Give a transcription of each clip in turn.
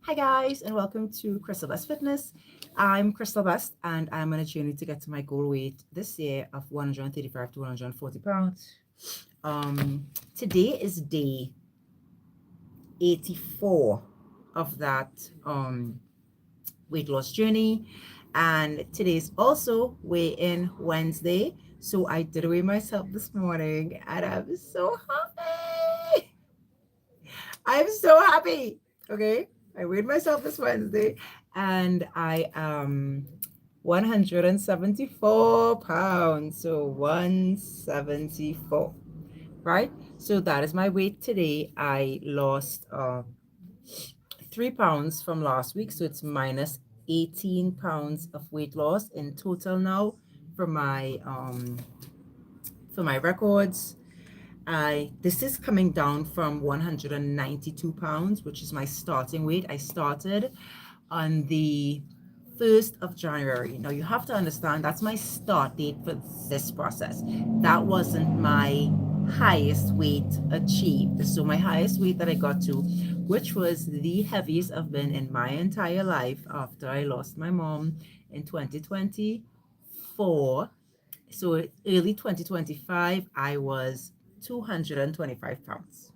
Hi guys, and welcome to Crystal Best Fitness. I'm Crystal Best, and I'm on a journey to get to my goal weight this year of 135 to 140 pounds. Today is day 84 of that weight loss journey, and today is also weigh-in Wednesday. So I did weigh myself this morning, and I'm so happy. I'm so happy. Okay. I weighed myself this Wednesday and I am 174 pounds. So 174, right? So that is my weight today. I lost 3 pounds from last week. So it's minus 18 pounds of weight loss in total now for my records. This is coming down from 192 pounds, which is my starting weight. I started on the 1st of January. Now you have to understand that's my start date for this process. That wasn't my highest weight achieved. So my highest weight that I got to, which was the heaviest I've been in my entire life after I lost my mom in 2024. So early 2025, I was 225 pounds.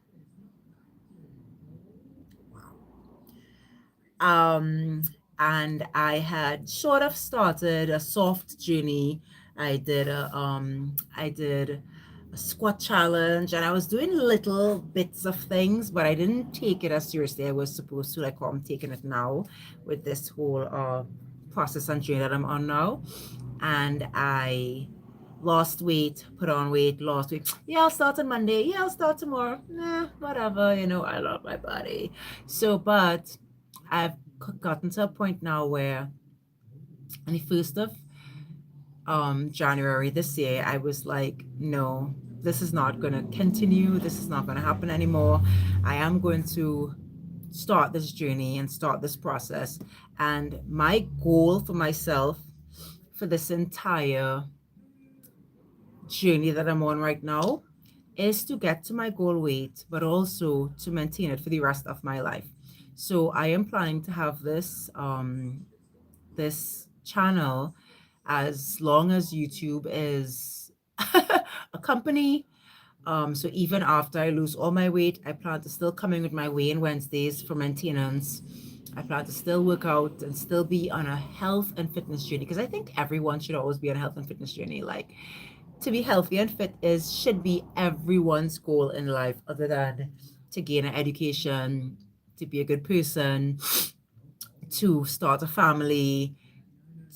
Um, and I had sort of started a soft journey. I did a squat challenge and I was doing little bits of things, but I didn't take it as seriously I was supposed to, like how I'm taking it now with this whole process and journey that I'm on now. And I lost weight, put on weight, lost weight. Yeah, I'll start on Monday. Yeah, I'll start tomorrow. Nah, whatever. I love my body. So, but I've gotten to a point now where on the 1st of January this year, I was like, no, this is not going to continue. This is not going to happen anymore. I am going to start this journey and start this process. And my goal for myself for this entire journey that I'm on right now is to get to my goal weight, but also to maintain it for the rest of my life. So I am planning to have this channel as long as YouTube is a company. So even after I lose all my weight, I plan to still come in with my weigh-in Wednesdays for maintenance. I plan to still work out and still be on a health and fitness journey because I think everyone should always be on a health and fitness journey. Like to be healthy and fit is should be everyone's goal in life, other than to gain an education, to be a good person, to start a family,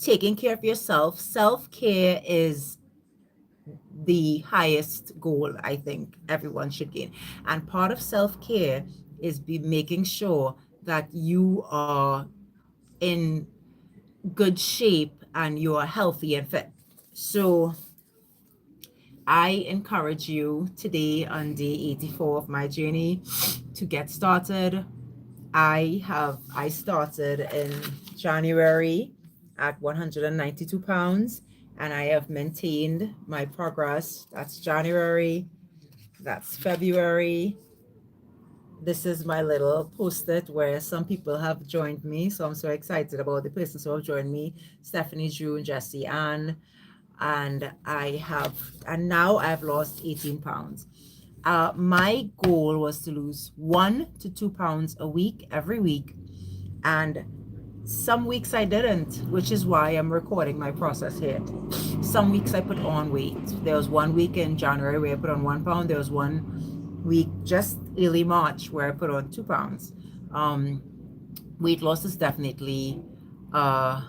taking care of yourself. Self-care is the highest goal I think everyone should gain. And part of self-care is be making sure that you are in good shape and you are healthy and fit. So I encourage you today on day 84 of my journey to get started. I started in January at 192 pounds and I have maintained my progress. That's January, that's February. This is my little post-it where some people have joined me. So I'm so excited about the persons who have joined me. Stephanie, June, Jessie, Ann. And now I've lost 18 pounds. My goal was to lose 1 to 2 pounds a week, every week. And some weeks I didn't, which is why I'm recording my process here. Some weeks I put on weight. There was one week in January where I put on 1 pound. There was one week just early March where I put on 2 pounds. Um, Weight loss is definitely a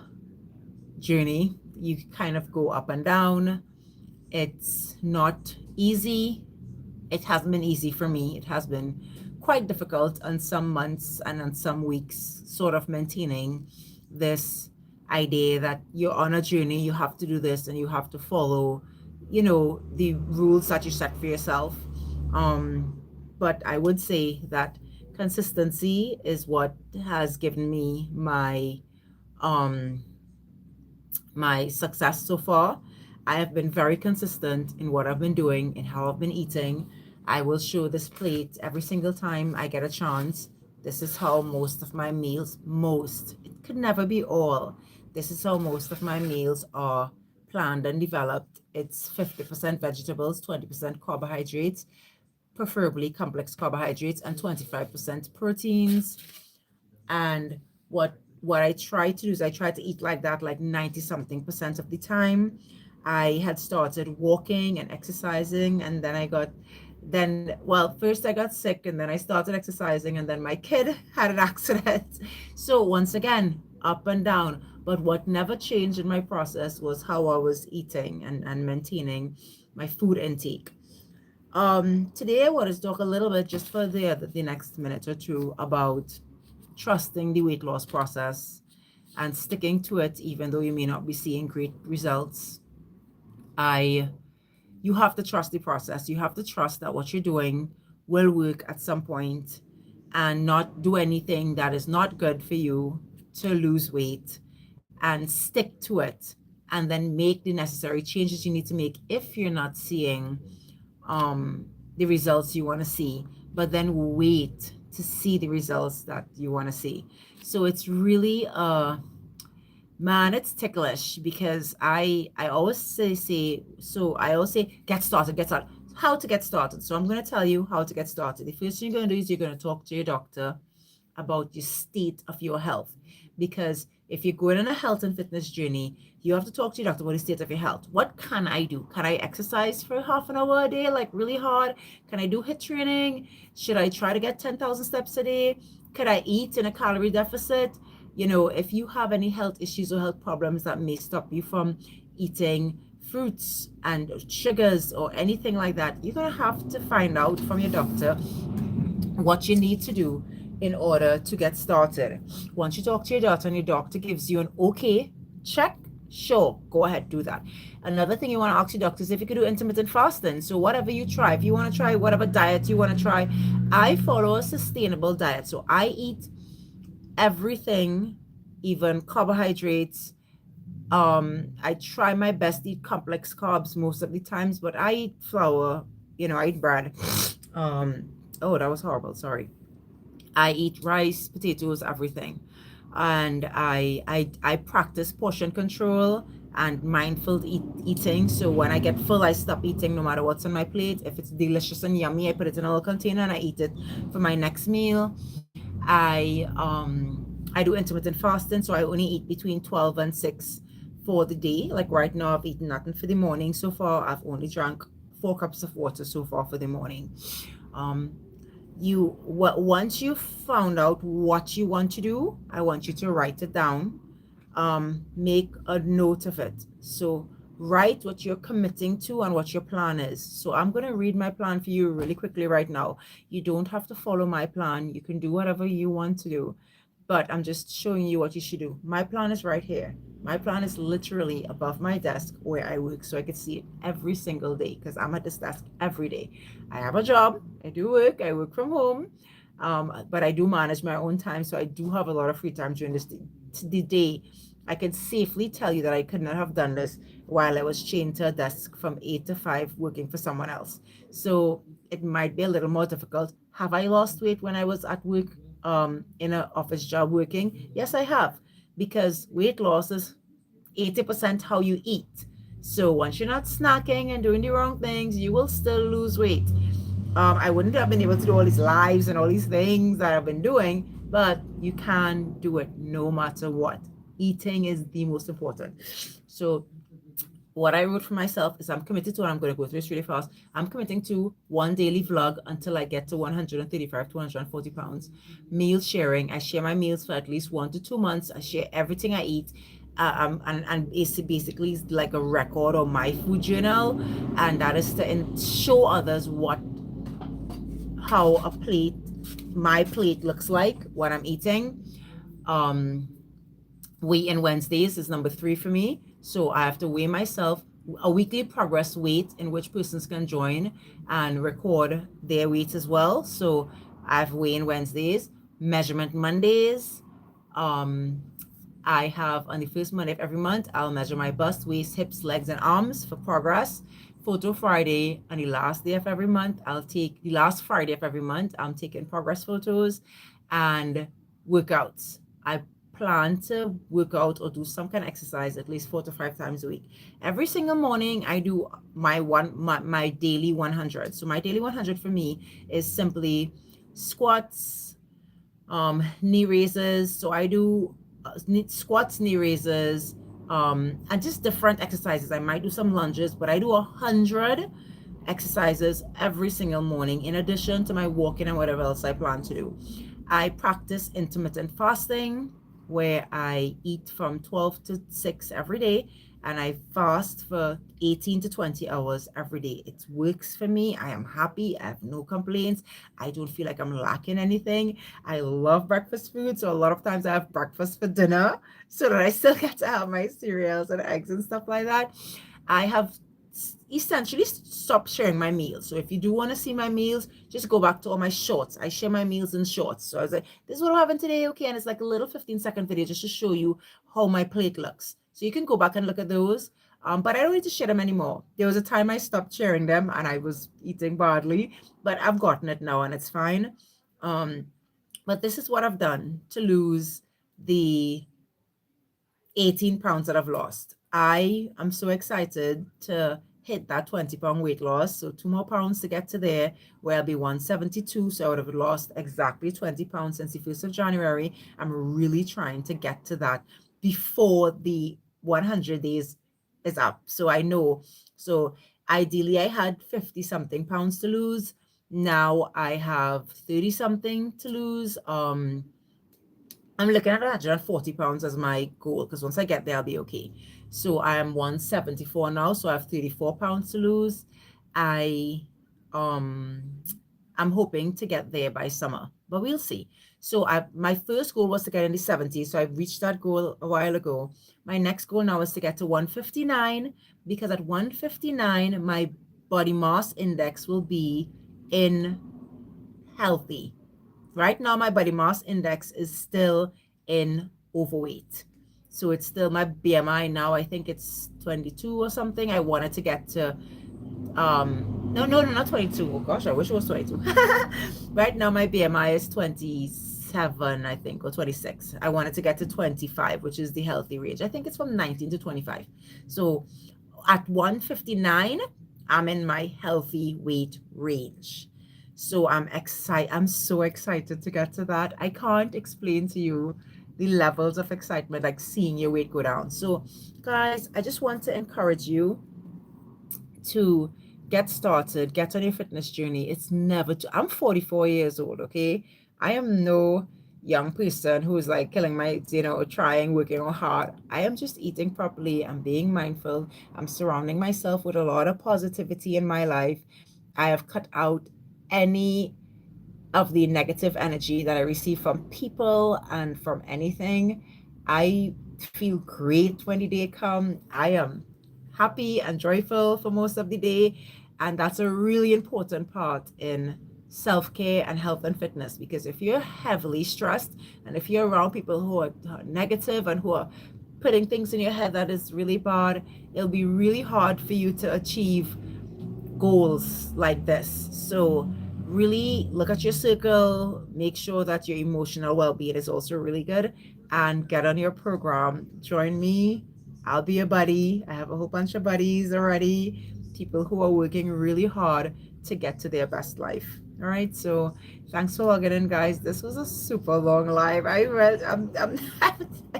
journey. You kind of go up and down. It's not easy. It hasn't been easy for me. It has been quite difficult on some months and on some weeks, sort of maintaining this idea that you're on a journey, you have to do this and you have to follow, the rules that you set for yourself. But I would say that consistency is what has given me um my success so far. I have been very consistent in what I've been doing and how I've been eating. I will show this plate every single time I get a chance. This is how most of my meals, it could never be all. This is how most of my meals are planned and developed. It's 50% vegetables, 20% carbohydrates, preferably complex carbohydrates, and 25% proteins. And what I try to do is I try to eat like that like 90 something percent of the time. I had started walking and exercising, and then first I got sick, and then I started exercising, and then my kid had an accident. So once again, up and down. But what never changed in my process was how I was eating and maintaining my food intake. Today I want to talk a little bit just for the next minute or two about trusting the weight loss process and sticking to it even though you may not be seeing great results. I You have to trust the process. You have to trust that what you're doing will work at some point, and not do anything that is not good for you to lose weight, and stick to it, and then make the necessary changes you need to make if you're not seeing the results you want to see, but then wait to see the results that you want to see. So it's really man, it's ticklish because I always I always say get started, get started. How to get started. So I'm going to tell you how to get started. The first thing you're going to do is you're going to talk to your doctor about the state of your health. Because if you're going on a health and fitness journey, you have to talk to your doctor about the state of your health. What can I do? Can I exercise for half an hour a day, like really hard? Can I do HIIT training? Should I try to get 10,000 steps a day? Could I eat in a calorie deficit? If you have any health issues or health problems that may stop you from eating fruits and sugars or anything like that, you're going to have to find out from your doctor what you need to do in order to get started. Once you talk to your doctor and your doctor gives you an okay, check, sure, go ahead, do that. Another thing you want to ask your doctor is if you could do intermittent fasting. So whatever you try, if you want to try whatever diet you want to try, I follow a sustainable diet. So I eat everything, even carbohydrates. I try my best to eat complex carbs most of the times, but I eat flour, I eat bread. Oh, that was horrible, sorry. I eat rice, potatoes, everything. And I practice portion control and mindful eating. So when I get full, I stop eating no matter what's on my plate. If it's delicious and yummy, I put it in a little container and I eat it for my next meal. I do intermittent fasting, so I only eat between 12 and 6 for the day. Like right now, I've eaten nothing for the morning so far. I've only drank 4 cups of water so far for the morning. Once you found out what you want to do, I want you to write it down. Make a note of it. So write what you're committing to and what your plan is. So I'm going to read my plan for you really quickly right now. You don't have to follow my plan. You can do whatever you want to do, but I'm just showing you what you should do. My plan is right here. My plan is literally above my desk where I work, so I can see it every single day because I'm at this desk every day. I have a job, I work from home, but I do manage my own time, so I do have a lot of free time during the day. I can safely tell you that I could not have done this while I was chained to a desk from 8 to 5 working for someone else. So it might be a little more difficult. Have I lost weight when I was at work in an office job working? Yes, I have, because weight loss is 80% how you eat. So once you're not snacking and doing the wrong things, you will still lose weight. I wouldn't have been able to do all these lives and all these things that I've been doing, but you can do it no matter what. Eating is the most important. So what I wrote for myself is I'm committed to, and I'm going to go through this really fast. I'm committing to one daily vlog until I get to 135 to 140 pounds. Meal sharing. I share my meals for at least 1 to 2 months. I share everything I eat. And it's basically like a record or my food journal. And that is to show others how my plate looks like when I'm eating. Weigh-in Wednesdays is number 3 for me. So I have to weigh myself, a weekly progress weight in which persons can join and record their weights as well. So I have weigh-in Wednesdays, measurement Mondays. I have on the first Monday of every month, I'll measure my bust, waist, hips, legs, and arms for progress. Photo Friday and the last day of every month, I'll take the last Friday of every month, I'm taking progress photos and workouts. I plan to work out or do some kind of exercise at least 4 to 5 times a week. Every single morning, I do my daily 100. So my daily 100 for me is simply squats, knee raises. So I do squats, knee raises, and just different exercises. I might do some lunges, but I do 100 exercises every single morning in addition to my walking and whatever else I plan to do. I practice intermittent fasting where I eat from 12 to 6 every day and I fast for 18 to 20 hours every day. It works for me. I am happy. I have no complaints. I don't feel like I'm lacking anything. I love breakfast food. So a lot of times I have breakfast for dinner so that I still get to have my cereals and eggs and stuff like that. I have essentially stopped sharing my meals. So if you do want to see my meals, just go back to all my shorts. I share my meals in shorts. So I was like, this is what I'm having today. Okay. And it's like a little 15-second video just to show you how my plate looks. So you can go back and look at those. But I don't need to share them anymore. There was a time I stopped sharing them and I was eating badly, but I've gotten it now and it's fine. But this is what I've done to lose the 18 pounds that I've lost. I am so excited to hit that 20-pound weight loss. So 2 more pounds to get to there where I'll be 172. So I would have lost exactly 20 pounds since the 1st of January. I'm really trying to get to that before the 100 days is up. So I know. So ideally I had 50 something pounds to lose. Now I have 30 something to lose. I'm looking at 140 pounds as my goal because once I get there, I'll be okay. So I am 174 now, so I have 34 pounds to lose. I'm hoping to get there by summer, but we'll see. So my first goal was to get in the 70s, so I reached that goal a while ago. My next goal now is to get to 159 because at 159, my body mass index will be in healthy. Right now, my body mass index is still in overweight. So it's still my BMI now. I think it's 22 or something. I wanted to get to, no, not 22. Oh gosh, I wish it was 22. Right now, my BMI is 27, I think, or 26. I wanted to get to 25, which is the healthy range. I think it's from 19 to 25. So at 159, I'm in my healthy weight range. So I'm excited. I'm so excited to get to that. I can't explain to you the levels of excitement, like seeing your weight go down. So guys, I just want to encourage you to get started, get on your fitness journey. It's never I'm 44 years old, okay? I am no young person who's like killing my, trying, working hard. I am just eating properly. I'm being mindful. I'm surrounding myself with a lot of positivity in my life. I have cut out any of the negative energy that I receive from people and from anything. I feel great when the day comes. I am happy and joyful for most of the day. And that's a really important part in self-care and health and fitness, because if you're heavily stressed and if you're around people who are negative and who are putting things in your head that is really bad, it'll be really hard for you to achieve goals like this. So really look at your circle, make sure that your emotional well-being is also really good, and get on your program. Join me. I'll be a buddy. I have a whole bunch of buddies already, people who are working really hard to get to their best life. All right, so thanks for logging in, guys. This was a super long live. I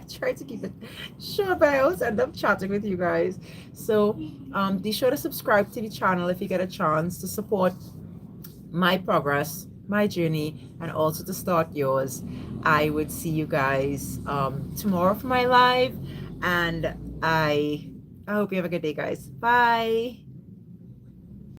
tried to keep it short, but I always end up chatting with you guys. So be sure to subscribe to the channel if you get a chance to support my progress, my journey, and also to start yours. I would see you guys tomorrow for my live, and I hope you have a good day, guys. Bye.